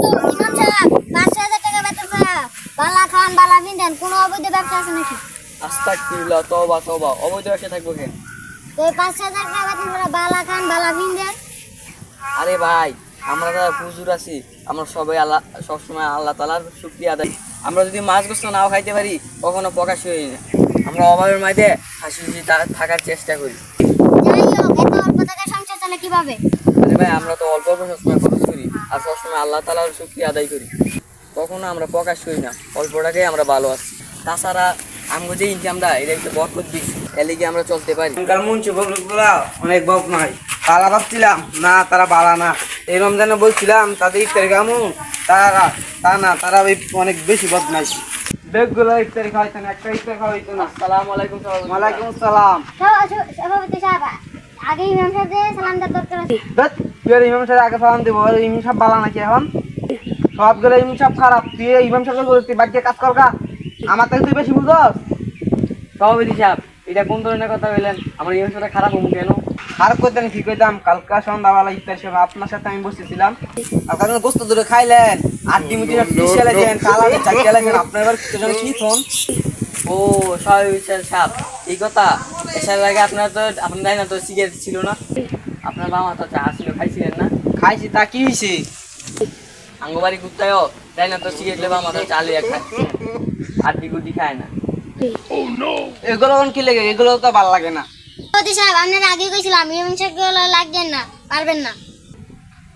ইমাম সাহেব ৫,০০০ টাকা বেতন পাওয়া বালা খান বালা বিন্দেন কোনো অবৈধ ব্যবসা আছে নাকি? আস্তাগফিরুল্লাহ, তওবা তওবা, অবৈধ ব্যবসা থাকবো কেন? তো এই ৫,০০০ টাকা বেতন পাওয়া বালা খান বালা বিন্দেন। আরে ভাই, আমরা যারা হুজুর আছি আমরা সবাই আল্লাহ সবসময় আল্লাহ তাআলার শুকরিয়া আদায়। আমরা যদি মাছ গোস্ত নাও খাইতে পারি কখনো প্রকাশ হই না। আমরা অভাবের মাঝে হাসি খুশি থাকার চেষ্টা করি। যাই হোক, এত অল্প টাকায় সংসার চলে কিভাবে? আরে ভাই, আমরা তো অল্প অল্প সবসময় খরচ করি আর সবসময় আল্লাহ তাআলার শুকরিয়া আদায় করি। কখনো আমরা প্রকাশ করি না, অল্প টাকায় আমরা ভালো আছি। তাছাড়া আমরা যে ইনকামটা এটা একটু বরকত দিচ্ছি, এর লিগে আমরা চলতে পারি। এখনকার মুন্সি বগুলা অনেক বক নাই, বালা ভাবছিলাম না, তারা বালা না। এই রমজানে বলছিলাম তাদের ইফতারি খামু, তারা অনেক বেশি বদমাইশি। বেগগুলো ইফতারি খাওয়াইতো না, একটা ইফতার খাওয়াইতো না। আসসালামু আলাইকুম সভাপতি। ওয়ালাইকুম আসসালাম। সভাপতি সাহেব, আগে ইমাম সাহেবকে সালাম দেওয়ার দরকার আছে। ধ্যাৎ, তুই আর ইমাম সাহেব আগে সালাম দিব, আর ইমাম সাহেব বালা নাকি এখন? সবগুলো ইমাম সাহেব খারাপ, তুই ইমাম সাহেবকে বলিস তুই বাড়িতে কাজ কর গা। আমার থেকে তুই বেশি বুঝস। সভাপতি সাহেব, এটা কোন ধরনের কথা বললেন? আমার এই অংশটা খারাপ হবো কেন? খারাপ করতেন কি কইতাম, কালকা সন্ধ্যাবেলা ইফতার সময় আপনার সাথে আমি বসেছিলাম। আপনার গোস্ত দূরে খাইলেন, আটটি মুটি পিছালেছেন, কালাকে চাকিয়ালেছেন, আপনার এবার কি থন? ও সভাপতি সাহেব, এই কথা। এসার আগে আপনার জানি না তো সিগারেট ছিল না? আপনার বাবা তো চা ছিল, খাইছিলেন না? খাইছি, তা কি হয়েছে? আঙ্গবাড়ি কুত্তায়ও তাই না তো সিগারেট লেবা মাথা চালু এক খায়, আড্ডি গুড্ডি খায় না। এগুলো কি লেগে, এগুলো তো ভালো লাগে না। সভাপতি সাহেব, আপনার আগে কইছিলাম ইমাম সাহেবকে লাগবেন না, পারবেন না।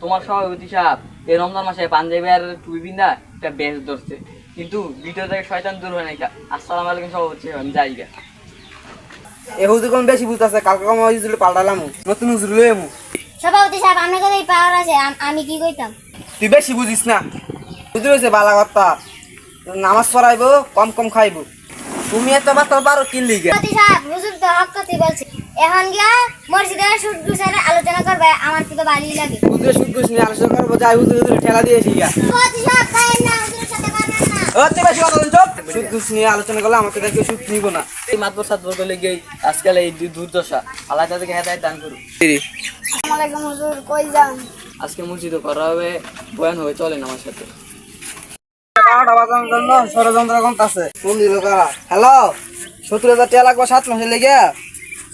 তোমার সভাপতি সাহেব এই রমজান মাসে পাঞ্জাবি আর টুপি বিন্দা একটা বেশ ধরছে, কিন্তু ভিতর থেকে শয়তান দূর হয় নাই। আসসালামু আলাইকুম সভাপতি সাহেব, আমি যাই গা। এ হুজুর কোন বেশি বুঝতেছে, কালকে কম হুজুর পাল্টালাম, নতুন হুজুর লই আমু। সভাপতি সাহেব, আপনার কাছে এই পাওয়ার আছে, আমি কি কইতাম? তুই বেশি বুঝিস না। বুঝতে পেরেছে বালা কথা, নামাজ পড়াইবো, কম কম খাইবো। তুমি এত বাচ্চা পারো কি লিগে? সভাপতি সাহেব, হুজুর তো হক কথাই বলছে। এখন গিয়া মসজিদে সুদ গুছারে আলোচনা করবে, আমার তো ভালোই লাগে। হুজুরের সুদ ঘুষ নিয়ে আলোচনা করবো, যাই হুজুর ঠেলা দিয়েছি গা। সভাপতি সাহেব, খাইয়েন না, হুজুরের সাথে পারবেন না। সুদ ঘুষ নিয়ে আলোচনা করলে আমার থেকে কেউ সুদ নিব না। এই মাতবর সাতবর করলে গিয়ে আজকাল এই দুর্দশা, আল্লাহ তাদেরকে হেদায়েত দান করুন। আসসালামু আলাইকুম হুজুর, কই যান? আজকে মসজিদে করা হবে, বয়ান হবে, চলেন আমার সাথে। ষড়যন্ত্র করতেছে হ্যালো, 70,000 টাকা লাগবো 7 মাসে লেগে,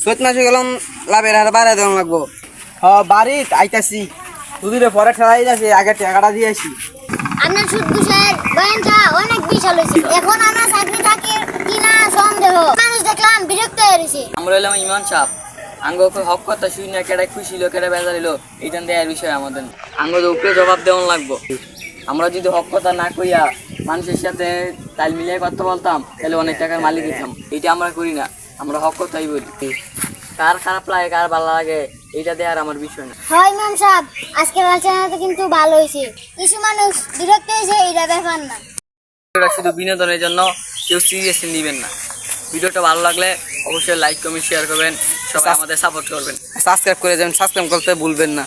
7 মাসে গেলাম লাভের হার বাড়াই দেওয়া লাগবো। বাড়িত আইতাছি, দুদিনে পরে ঠেলাই যাচ্ছি, আগে টাকাটা দিয়েছি। আপনার সুদ গুছার বয়ানটা অনেক বিশাল হয়েছে। এখন আমার চাকরি থাকে কিনা সন্দেহ। মানুষ দেখলাম বিরক্ত হয়ে গেছে। আমরা এলাম ইমান সাহেব, আঙ্গ হক কথা শুই না, কেডা খুশি হলো কেডা বেজার হলো, এইখান দেওয়ার বিষয় আমাদের আঙ্গ উপরে জবাব দেওয়ান লাগবো। আমরা যদি হক কথা না কইয়া মানুষের সাথে তাল মিলিয়ে কথা বলতাম তাহলে অনেক টাকার মালিক হইতাম। এইটা আমরা করি না, আমরা হক কথাই বলি। কার খারাপ লাগে কার ভালো লাগে এইটা দেওয়ার আমার বিষয় না। হয় ম্যাম সাহেব, আজকের আলোচনাটা কিন্তু ভালো হয়েছে। কিছু মানুষ বিরক্ত হয়েছে, এইটা ব্যাপার না। ভিডিওটা শুধু বিনোদনের জন্য, কেউ সিরিয়াসলি নেবেন না। ভিডিওটা ভালো লাগলে অবশ্যই লাইক কমেন্ট শেয়ার করবেন, সবাই আমাদের সাপোর্ট করবেন। সাবস্ক্রাইব করে যাবেন, সাবস্ক্রাইব করতে ভুলবেন না।